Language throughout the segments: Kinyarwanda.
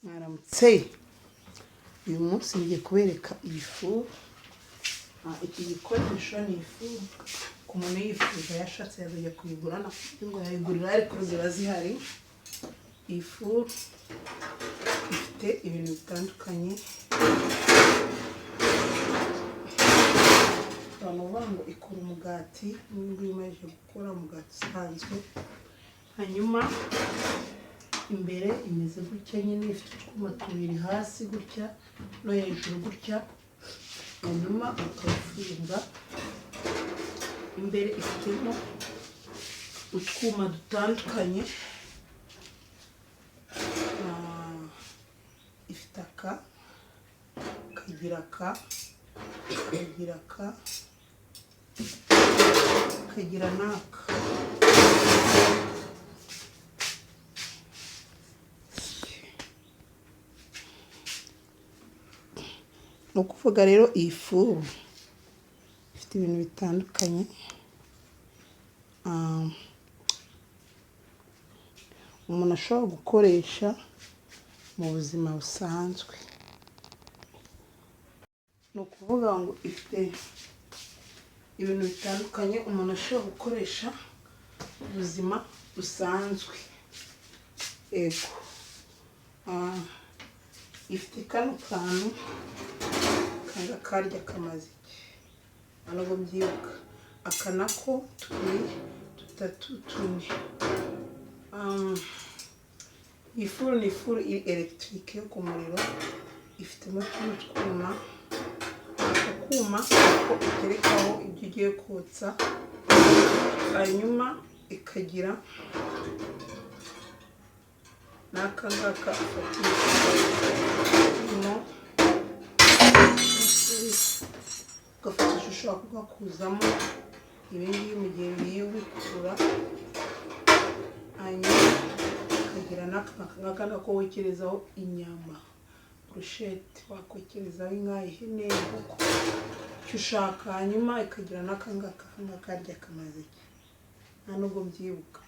Mwaramutse, uyu munsi ngiye kubereka iyi fu. Iki gikoresho ni ifu ku muntu yifuza yashatse yazajya kuyigura ngo yayigurira ariko ziba zihari. Iyi fu ifite ibintu bitandukanye, bavuga ngo ikora umugati n'ubwo imaze gukora umugati usanzwe. Hanyuma imbere imeze gutya nyine, ifite utwuma tubiri hasi gutya no hejuru gutya, hanyuma ukayifunga. Imbere ifitemo utwuma dutandukanye, ifite aka, kagira aka, kagira aka, kagira n'aka. Ni ukuvuga rero iyi fu ifite ibintu bitandukanye, umuntu ashobora gukoresha mu buzima busanzwe. Ni ukuvuga ngo ifite ibintu bitandukanye umuntu ashobora gukoresha mu buzima busanzwe. Ego, ifite kano kantu kanga karya kamaze iki, ntabwo mbyibuka, aka nako tubiri, dutatu, tune. Iyi furu ni ifuru elegitike yo ku muriro, ifitemo tuno twuma, aka kuma ko uterekaho ibyo ugiye kotsa, hanyuma ikagira n'aka ngaka afatisha ugafatisha, ushobora kugakuzamo ibingibi mu gihe bigiye ubikura. Hanyuma ukagira n'aka nako wokerezaho inyama, burushete wakokerezaho inka, ihene, inkoko, icyo ushaka. Hanyuma ikagira n'aka ngaka karya kamaze iki, nta nubwo mbyibuka.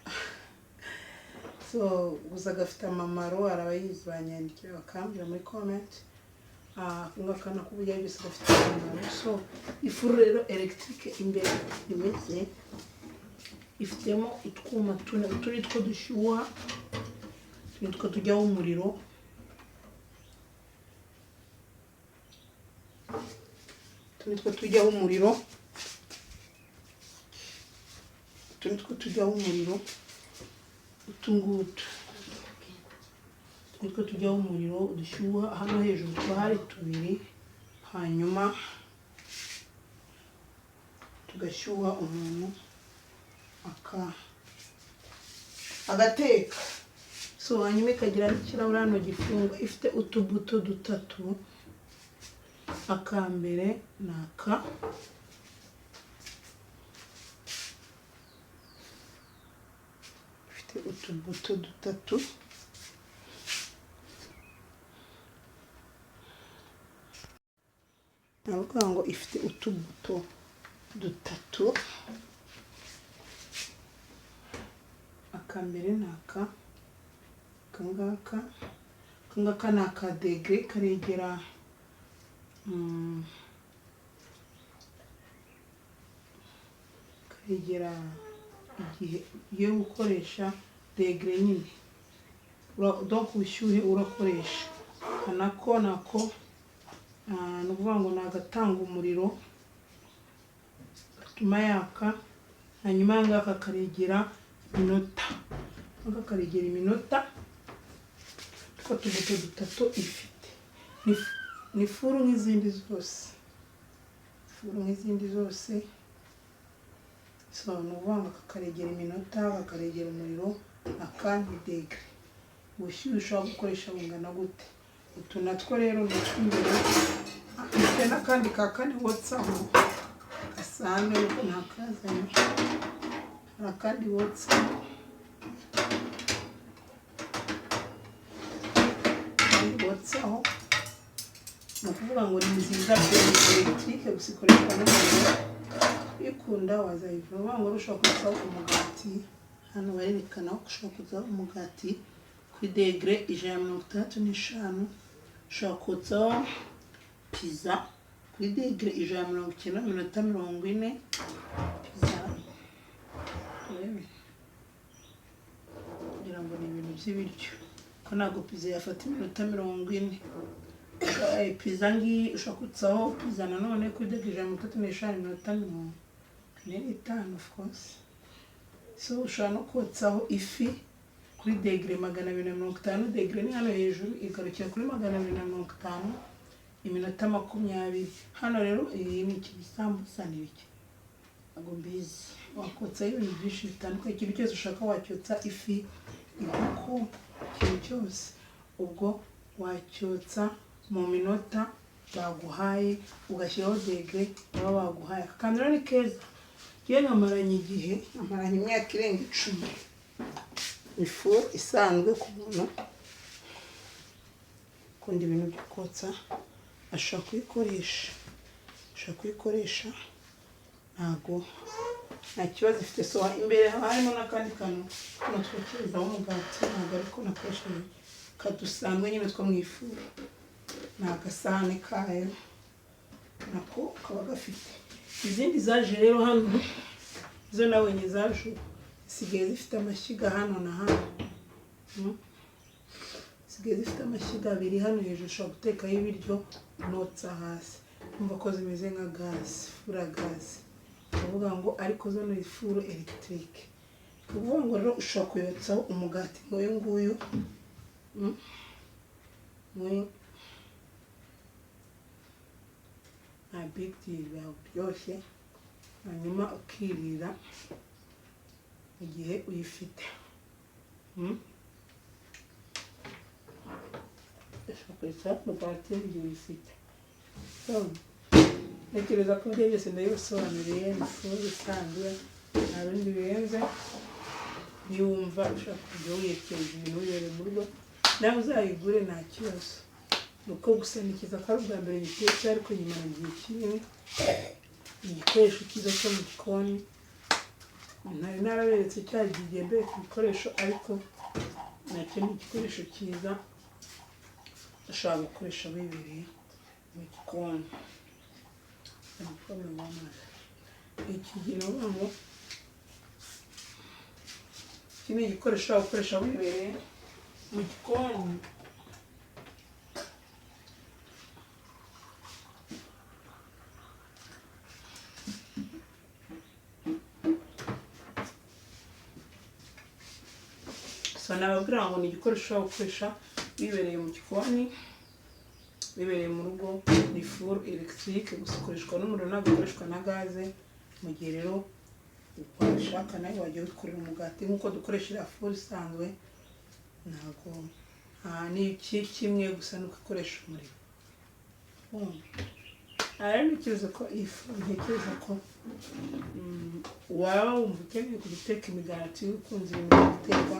So gusa gafite amamaro, arabayizi banyandikira bakambwira muri comment. Ngaka nako uburyo byose gafite amamaro. So ifuru rero elegitike imbere imeze, ifitemo utwuma tune, turi two dushyuha, turi two tujyaho umuriro, turi two tujyaho umuriro, turi two tujyaho umuriro, utungutu turi two tujyaho umuriro dushyuha. Hano hejuru tuba hari tubiri, hanyuma tugashyuha umuntu agateka. So hanyuma ikagira n'ikirahure hano gifunga, ifite utubuto dutatu, akambere ni aka, ifite utubuto dutatu, navuga ngo ifite utubuto dutatu. Akambere ni aka, akangaka ni aka degre, karegera igihe ugiye gukoresha degre nyine, donc ubushyuhe urakoresha. Nako ni ukuvuga ngo ni agatanga umuriro gatuma yaka. Hanyuma ngaka karegera iminota, ngaka karegera iminota. Two tubuto dutatu ifite, ni ifuru nk'izindi zose, ifuru nk'izindi zose. So ni ukuvuga ngo kakaregera iminota, kakaregera umuriro, akandi degre. Ubushyuhe ushobora gukoresha bungana gute. Utu natwo rero ni utw'imbere, ifite n'akandi ka kane wotsaho gasanzwe ariko ntakazanye, hari akandi wotsaho, ni ukuvuga ngo ni nziza pe, elegitike gusa ikoreshwa n'umuriro. Uyikunda wazayivura. Uvuga ngo ushobora kuzaho umugati, hano barerekana ko ushobora kuzaho umugati kuri degere 165 ushobora kotsaho pizza kuri degere 190 minota 40 pizza kugira ngo ni ibintu by'ibiryo ko ntabwo pizza yafata iminota 40. Pizza ngiyi ushobora kotsaho pizza nanone kuri degere 135 minota 45 of course. So ushobora no kotsaho ifi kuri degere 250, degere ni hano hejuru igarukira kuri 250 iminota 20. Hano rero iyi ni isambusa ni iki ntabwo mbizi. Wakotsaho ibintu byinshi bitandukanye, ikintu cyose ushaka wacyotsa, ifi, inkoko, ikintu cyose ubwo wacyotsa mu minota baguhaye ugashyiraho degere baba baguhaye. Akantu rero ni keza, yewe namaranye igihe, namaranye imyaka irenga 10. Ifu isanzwe ku muntu ukunda ibintu byo kotsa ashobora kuyikoresha ntago nta kibazo ifite. So imbere harimo n'akandi kantu twakirizaho umugati, ntabwo ariko nakoresheje kadusanzwe nyine two mu ifu, ni agasahane kayo nako kaba gafite. Izindi zaje rero hano izo nabonye zaje zisigaye zifite amashyiga hano na hano, zisigaye zifite amashyiga abiri hano hejuru ushobora gutekaho ibiryo unotsa hasi, umva ko zimeze nka gazi, fura gazi. Kuvuga ngo ariko zo ni furu electrique. Kuvuga ngo rero ushobora kuyotsaho umugati nk'uyu nguyu, nta big deal, biryoshye, hanyuma ukirira mu gihe uyifite. Ushobora kuyotsaho umugati mu gihe uyifite. Ntekereza ko ibyo byose ndabibasobanuriye. Ni furu isanzwe, nta bindi birenze. Niwumva ushaka kujya wiyekereza ibintu wibereye mu rugo, nawe uzayigure nta kibazo. Nuko gusa nikiza ko ari ubwa mbere gitetse, ariko nyuma igihe kinini igikoresho cyiza cyo mu gikoni. Ntari naraberetse cya gihe mbere ku bikoresho, ariko nacyo ni igikoresho cyiza ushobora gukoresha wibereye mu gikoni. Iki ni igikoresho ushobora gukoresha wibereye mu gikoni. So nababwira ngo ni igikoresho ushobora gukoresha wibereye mu gikoni, wibereye mu rugo. Ni furu electrique, gusa ikoreshwa n'umuriro, ntabwo ikoreshwa na gaze. Mu gihe rero washaka nawe wajya wikorera umugati nk'uko dukoresha iriya furu isanzwe, ntabwo ni kimwe gusa nuko ikoresha umuriro. Rero ntekereza ko iyi furu, ntekereza ko waba wumva ukeneye guteka imigati, ukunze ibintu byo guteka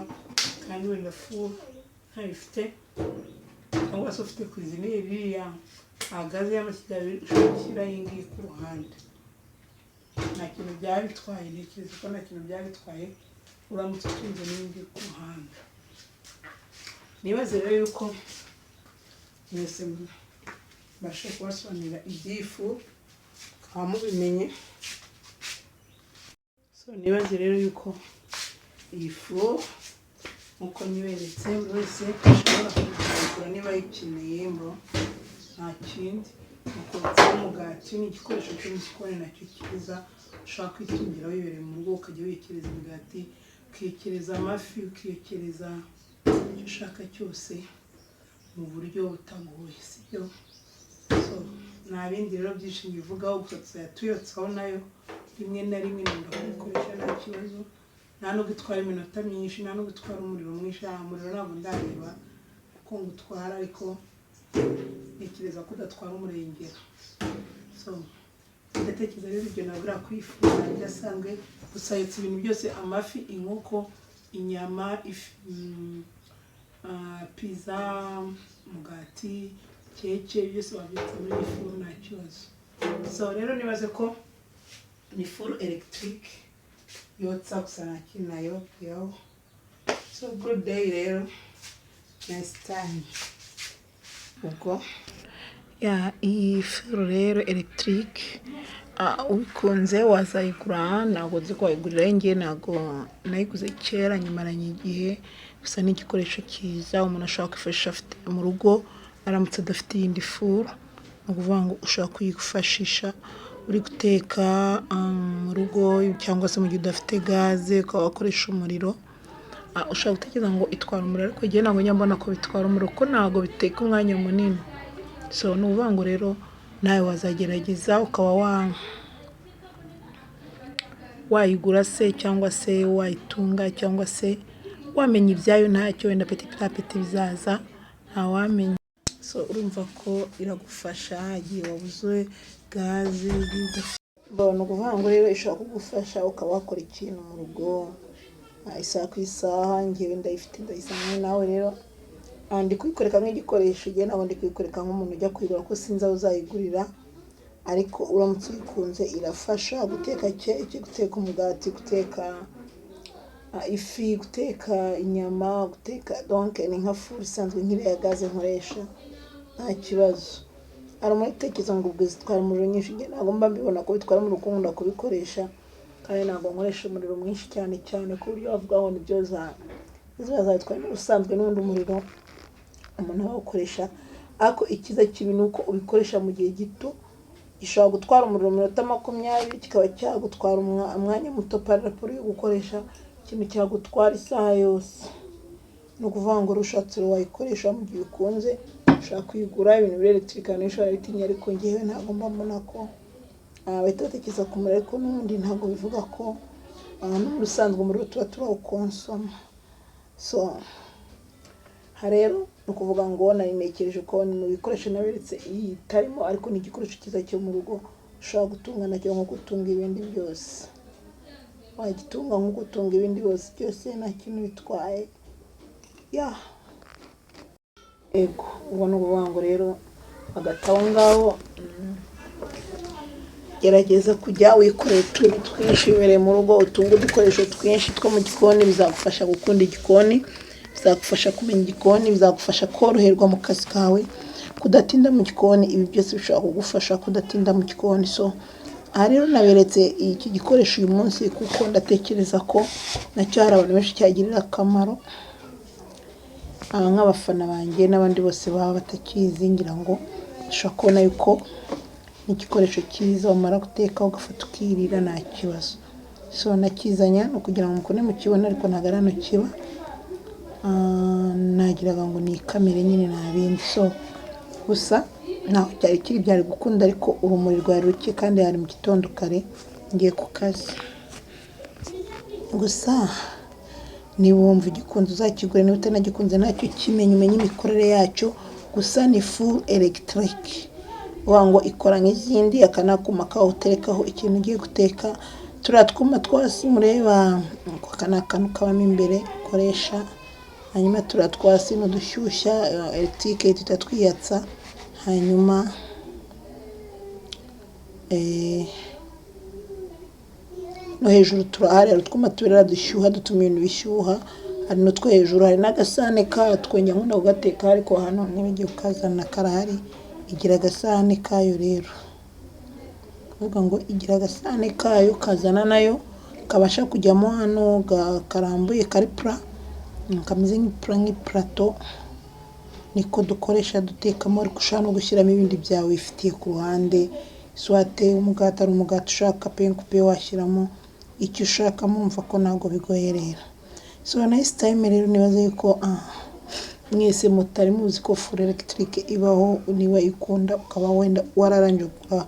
kandi wenda furu ntayifite, cyangwa se ufite cuisiniere iriya gaze y'amashyiga abiri, ushobora gushyiraho iyi ngiyi ku ruhande. Nta kintu byaba bitwaye, ntekereza ko nta kintu byaba bitwaye uramutse utunze n'iyi ngiyi ku ruhande. Nibaze rero yuko mwese mbashe kubasobanurira iby'iyi furu mukaba mubimenye. So nibaze rero yuko iyi furu nkuko niberetse buri wese ashobora kuyigura niba ayikeneye. Nta kindi, ukotsaho umugati, ni igikoresho cyo mu gikoni nacyo cyiza ushobora kwitungira wibereye mu rugo, ukajya wiyekereza imigati, ukiyekereza amafi, ukiyekereza icyo ushaka cyose mu buryo butagoye, sibyo? So nta bindi rero byinshi bivugaho, gusa tuzajya tuyotsaho nayo rimwe na rimwe, nenda kuyikoresha nta kibazo. Nta nubwo itwara iminota myinshi, nta nubwo itwara umuriro mwinshi. Umuriro ntabwo ndareba ko ngutwara, ariko ntekereza ko udatwara umurengera. So ndatekereza rero ibyo nabura kwifuza bidasanzwe. Gusa yotsa ibintu byose, amafi, inkoko, inyama, pizza, umugati, keke, byose wabyotsa muri iyi furu nta kibazo. So rero nibaze ko ni furu electrique yotsa, gusa nta kintu nayibabwiyeho. So good day rero, nice time. Ubwo ya iyi furu rero electric ubikunze wazayigura, ntabwo nzi ko wayigurira njye, ntabwo nayiguze kera nyimaranye igihe, gusa ni igikoresho cyiza umuntu ashobora kwifashisha afite mu rugo aramutse adafite iyindi furu. Ni ukuvuga ngo ushobora kuyifashisha uri guteka mu rugo, cyangwa se mu gihe udafite gaze ukaba wakoresha umuriro. Ushobora gutekereza ngo itwara umuriro, ariko njye ntabwo njya mbona ko bitwara umuriro kuko ntabwo biteka umwanya munini. So ni ukuvuga ngo rero nawe wazagerageza ukaba wayigura se, cyangwa se wayitunga, cyangwa se wamenya ibyayo ntacyo, wenda peti bizaza ntawamenya. So urumva ko iragufasha igihe wabuze gaze. Ni ukuvuga ngo rero ishobora kugufasha ukaba wakora ikintu mu rugo isaha ku isaha. Njyewe ndayifite ndayisanga nawe rero ndi kuyikoreka nk'igikoresho, igihe ntabwo ndi kuyikoreka nk'umuntu ujya kuyigura kuko sinzi aho uzayigurira, ariko uramutse uyikunze irafasha guteka keke, guteka umugati, guteka ifi, guteka inyama, guteka donc ni nka furu isanzwe nk'iriya gaze nkoresha nta kibazo. Hari umutekereza ngo ubwo zitwara umuriro nyinshi, njye ntabwo mba mbibona ko bitwara umuriro kuko nkunda kubikoresha, kandi ntabwo nkoresha umuriro mwinshi cyane ku buryo bavuga ngo nibyo zazatwara n'ubusanzwe n'undi umuriro umuntu awukoresha. Ariko ikiza kibi ni uko ubikoresha mu gihe gito, gishobora gutwara umuriro mu minota 20 kikaba cyagutwara umwanya muto par rapport yo gukoresha ikintu cyagutwara isaha yose. Ni ukuvuga ngo rushatse wayikoresha mu gihe ukunze, ushaka kuyigura ibintu biri electric n'ishobora bitinya, ariko njyewe ntabwo mbona ko bahita batekereza ku muriro, ariko n'ubundi ntabwo bivuga ko n'ubusanzwe umuriro tuba turawukonsoma. So rero ni ukuvuga ngo narinekereje ko mu bikoresho naberetse iyi itarimo, ariko ni igikoresho cyiza cyo mu rugo ushobora gutunga nacyo nko gutunga ibindi byose. Wagitunga nko gutunga ibindi byose nta kintu bitwaye. Ego ubwo ni ukuvuga ngo rero hagati aho ngaho gerageza kujya wikorera utuntu twinshi wibereye mu rugo, utunga udukoresho twinshi two mu gikoni. Bizagufasha gukunda igikoni, bizagufasha kumenya igikoni, bizagufasha koroherwa mu kazi kawe, kudatinda mu gikoni. Ibi byose bishobora kugufasha kudatinda mu gikoni. So aha rero naberetse iki gikoresho uyu munsi kuko ndatekereza ko nacyo hari abantu benshi cyagirira akamaro, nk'abafana banjye n'abandi bose baba batakizi. Ngira ngo ushobora kubona yuko ni igikoresho cyiza wamara guteka ugafata ukirira nta kibazo. So nakizanya no kugira ngo mukone mukibona, ariko ntabwo ari hano kiba, nagiraga ngo ni kamera nyine nta bindi. So gusa ntaho cyari kiri byari gukunda, ariko urumuri rwari ruke kandi hari mu gitondo kare ngiye ku kazi. Gusa niba wumva igikunze uzakigura, niba utanagikunze nacyo kimenye, umenye imikorere yacyo. Gusa ni full electric, ngo ikora nk'izindi. Aka ni akuma kaho uterekaho ikintu ugiye guteka, turiya twuma twasi mureba, aka ni akantu kabamo imbere ukoresha, hanyuma turiya twasi n'udushyushya electric tuhita twiyatsa, hanyuma no hejuru turahari utwuma tubera dushyuha dutuma ibintu bishyuha. Hari n'utwo hejuru, hari n'agasahane katwo njya nkunda kugateka, ariko hano ntibigiye ukazana karahari. Igira agasahane kayo rero, kuvuga ngo igira agasahane kayo kazana nayo kabasha kujyamo hano karambuye kari pla, kameze nk'iplato. Niko dukoresha dutekamo, ariko ushaka no gushyiramo ibindi byawe wifitiye ku ruhande. Swate umugati ari umugati ushaka pe washyiramo icyo ushaka, mumva ko ntabwo bigoyerera. So nice time rero nibaze yuko mwese mutari muzi ko furu electric ibaho. Niba ikunda ukaba wenda wararangije kugura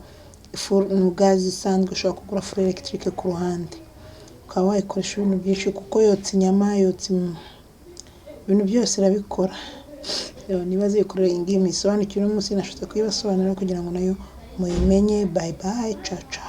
furu gazi isanzwe, ushobora kugura furu electric ku ruhande ukaba wayikoresha ibintu byinshi, kuko yotsa inyama, yotsa ibintu byose irabikora. Nibaze yikorera iyi ngiyi misobanukiro umunsi nashobora kuyibasobanurira kugira ngo nayo muyimenye. Bye bye, ciao ciao.